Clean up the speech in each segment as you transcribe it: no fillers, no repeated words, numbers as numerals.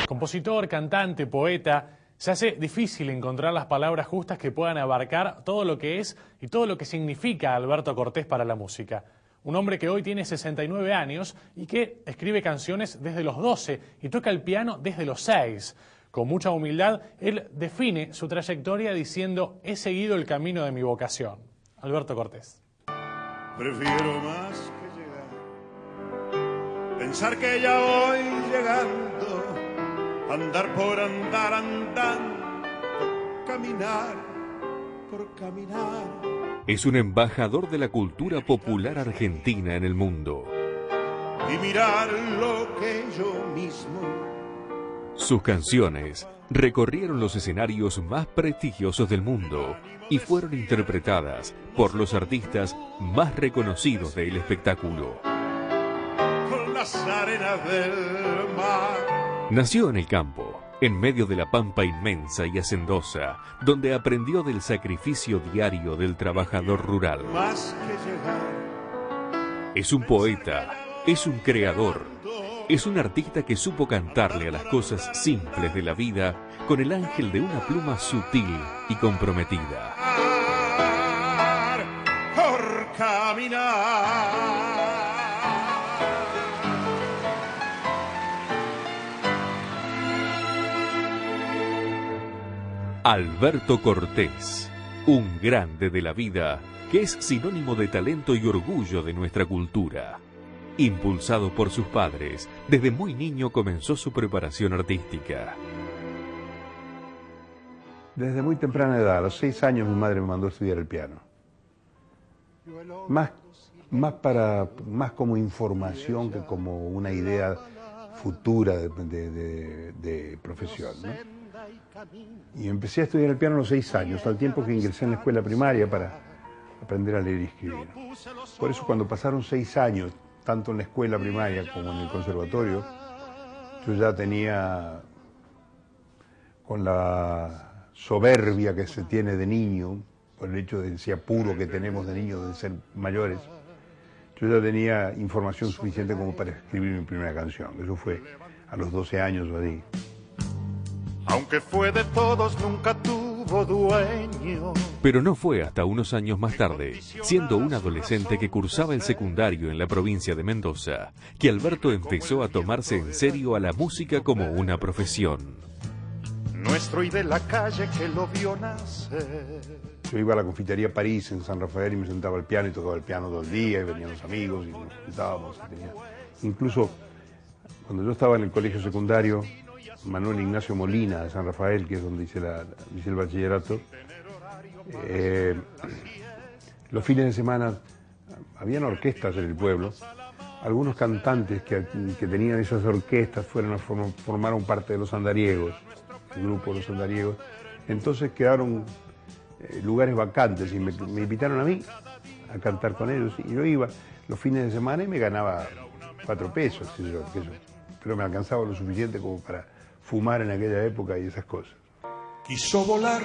Compositor, cantante, poeta, se hace difícil encontrar las palabras justas que puedan abarcar todo lo que es y todo lo que significa Alberto Cortés para la música. Un hombre que hoy tiene 69 años y que escribe canciones desde los 12 y toca el piano desde los 6. Con mucha humildad, él define su trayectoria diciendo: he seguido el camino de mi vocación. Alberto Cortés. Prefiero más que llegar, pensar que ya voy llegando, andar por andar, andando, caminar por caminar. Es un embajador de la cultura popular argentina en el mundo. Y mirar lo que yo mismo. Sus canciones recorrieron los escenarios más prestigiosos del mundo y fueron interpretadas por los artistas más reconocidos del espectáculo. Con las arenas del mar. Nació en el campo, en medio de la pampa inmensa y hacendosa, donde aprendió del sacrificio diario del trabajador rural. Más que llegar. Es un poeta, es un creador, es un artista que supo cantarle a las cosas simples de la vida con el ángel de una pluma sutil y comprometida. Por caminar. Alberto Cortés, un grande de la vida que es sinónimo de talento y orgullo de nuestra cultura. Impulsado por sus padres, desde muy niño comenzó su preparación artística. Desde muy temprana edad, a los 6 años, mi madre me mandó a estudiar el piano. Más como información que como una idea futura de profesión, ¿no? Y empecé a estudiar el piano a los 6 años, al tiempo que ingresé en la escuela primaria para aprender a leer y escribir. Por eso, cuando pasaron 6 años, tanto en la escuela primaria como en el conservatorio, yo ya tenía, con la soberbia que se tiene de niño, por el hecho de ese apuro que tenemos de niños de ser mayores, yo ya tenía información suficiente como para escribir mi primera canción. Eso fue a los 12 años o así. Aunque fue de todos, nunca tuvo dueño. Pero no fue hasta unos años más tarde, siendo un adolescente que cursaba el secundario en la provincia de Mendoza, que Alberto empezó a tomarse en serio a la música como una profesión. Nuestro y de la calle que lo vio nacer. Yo iba a la confitería París en San Rafael y me sentaba al piano y tocaba el piano todo el día y venían los amigos y nos juntábamos. Incluso cuando yo estaba en el colegio secundario, Manuel Ignacio Molina de San Rafael, que es donde hice el bachillerato, los fines de semana habían orquestas en el pueblo. Algunos cantantes que tenían esas orquestas formaron parte de los andariegos, el grupo de los andariegos. Entonces quedaron lugares vacantes y me invitaron a mí a cantar con ellos. Y yo iba los fines de semana y me ganaba 4 pesos, pero me alcanzaba lo suficiente como para fumar en aquella época y esas cosas. Quiso volar,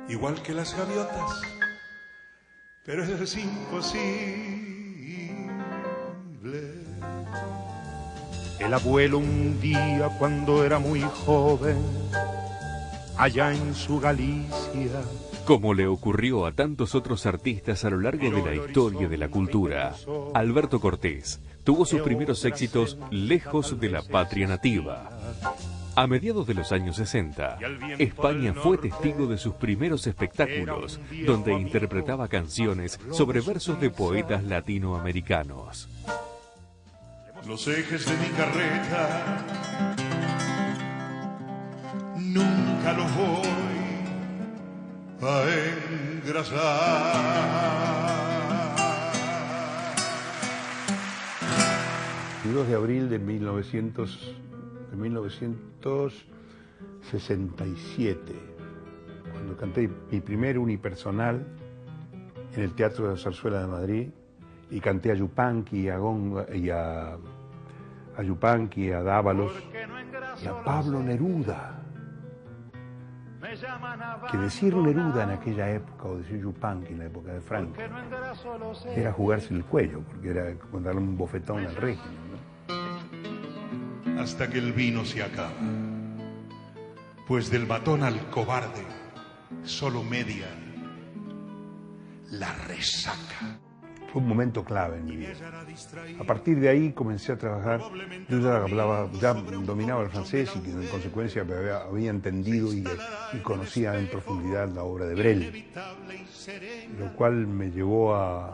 igual que las gaviotas, pero es imposible. El abuelo un día, cuando era muy joven, allá en su Galicia, como le ocurrió a tantos otros artistas a lo largo de la historia de la cultura, Alberto Cortés tuvo sus primeros éxitos lejos de la patria nativa. A mediados de los años 60, España fue testigo de sus primeros espectáculos, donde interpretaba canciones sobre versos de poetas latinoamericanos. Los ejes de mi carreta nunca los voy a engrasar. El 2 de abril de 1967, cuando canté mi primer unipersonal en el Teatro de la Zarzuela de Madrid, y canté a Yupanqui, a Yupanqui, a Dávalos y a Pablo Neruda. Que decir Neruda en aquella época, o decir Yupanqui en la época de Franco, era jugarse el cuello, porque era como darle un bofetón al régimen, ¿no? hasta que el vino se acaba. Pues del matón al cobarde, solo media la resaca. Fue un momento clave en mi vida. A partir de ahí comencé a trabajar. Yo ya dominaba el francés y en consecuencia me había entendido y conocía en profundidad la obra de Brel, lo cual me llevó a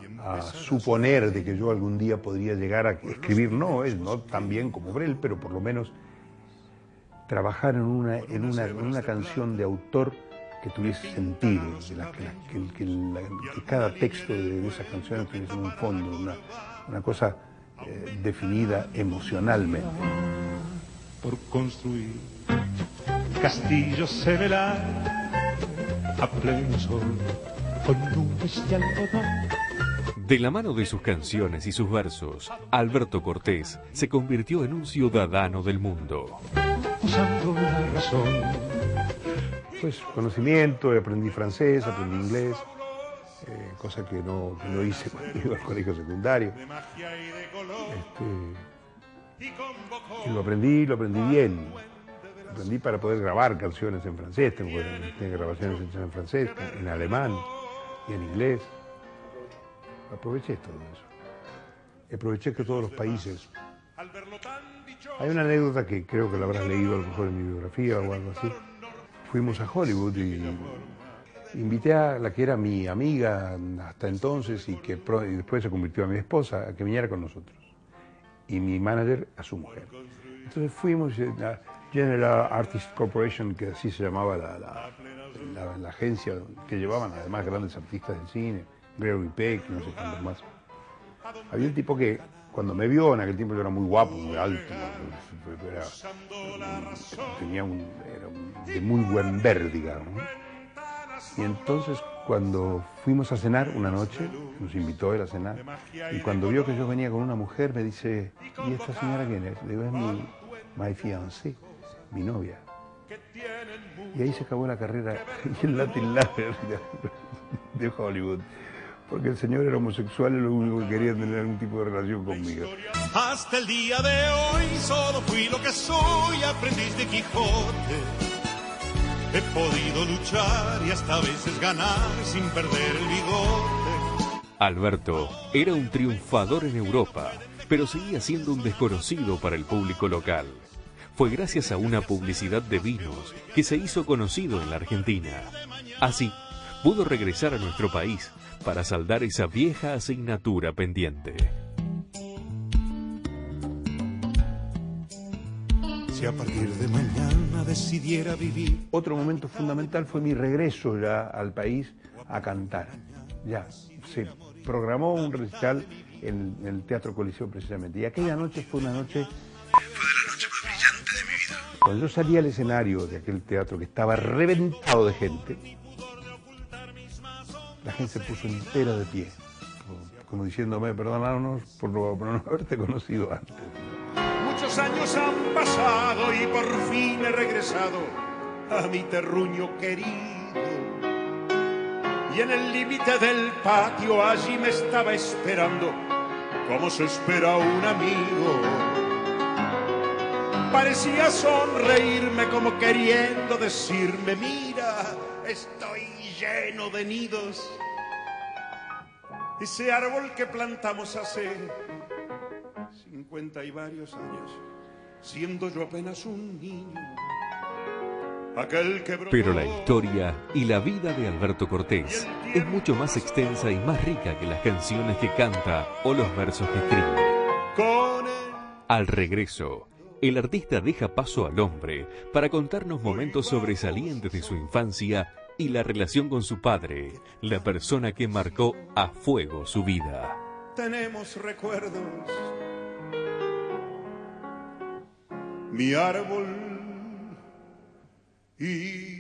suponer de que yo algún día podría llegar a escribir, no tan bien como Brel, pero por lo menos trabajar en una canción de autor que tuviese sentido, que cada texto de esas canciones tuviese un fondo, una cosa definida emocionalmente. Por construir castillos se velar a pleno sol con nubes de algodón. De la mano de sus canciones y sus versos, Alberto Cortés se convirtió en un ciudadano del mundo. Usando la razón. Pues conocimiento, aprendí francés, aprendí inglés, cosa que no hice cuando iba al colegio secundario. Y lo aprendí bien. Aprendí para poder grabar canciones en francés, tengo grabaciones hechas en francés, en alemán y en inglés. Aproveché todo eso. Aproveché que todos los países... Hay una anécdota que creo que la habrás leído a lo mejor en mi biografía o algo así. Fuimos a Hollywood y invité a la que era mi amiga hasta entonces y después se convirtió en mi esposa, a que viniera con nosotros. Y mi manager a su mujer. Entonces fuimos a General Artists Corporation, que así se llamaba la agencia que llevaban además grandes artistas del cine, Gregory Peck, no sé cuántos más. Había un tipo que cuando me vio, en aquel tiempo yo era muy guapo, muy alto, era de muy buen ver, digamos. Y entonces cuando fuimos a cenar una noche, nos invitó él a cenar, y cuando vio que yo venía con una mujer me dice, ¿y esta señora quién es? Le digo, es my fiancée, mi novia. Y ahí se acabó la carrera y el Latin Lover de Hollywood. Porque el señor era homosexual y lo único que quería tener algún tipo de relación conmigo. Hasta el día de hoy solo fui lo que soy, aprendiz de Quijote. He podido luchar y hasta a veces ganar sin perder el bigote. Alberto era un triunfador en Europa, pero seguía siendo un desconocido para el público local. Fue gracias a una publicidad de vinos que se hizo conocido en la Argentina. Así, pudo regresar a nuestro país para saldar esa vieja asignatura pendiente. Si a partir de mañana decidiera vivir. Otro momento fundamental fue mi regreso ya al país a cantar. Ya se programó un recital en el Teatro Coliseo precisamente. Y aquella noche fue una noche... Fue de la noche más brillante de mi vida. Cuando yo salí al escenario de aquel teatro que estaba reventado de gente, la gente se puso entera de pie, como diciéndome, perdónanos por no haberte conocido antes. Muchos años han pasado y por fin he regresado a mi terruño querido. Y en el límite del patio allí me estaba esperando, como se espera a un amigo. Parecía sonreírme como queriendo decirme, mira, estoy lleno de nidos. Ese árbol que plantamos hace 50 y varios años, siendo yo apenas un niño. Aquel que brotó... Pero la historia y la vida de Alberto Cortés es mucho más extensa y más rica que las canciones que canta o los versos que escribe. Al regreso, el artista deja paso al hombre para contarnos momentos sobresalientes de su infancia y la relación con su padre, la persona que marcó a fuego su vida. Tenemos recuerdos, mi árbol y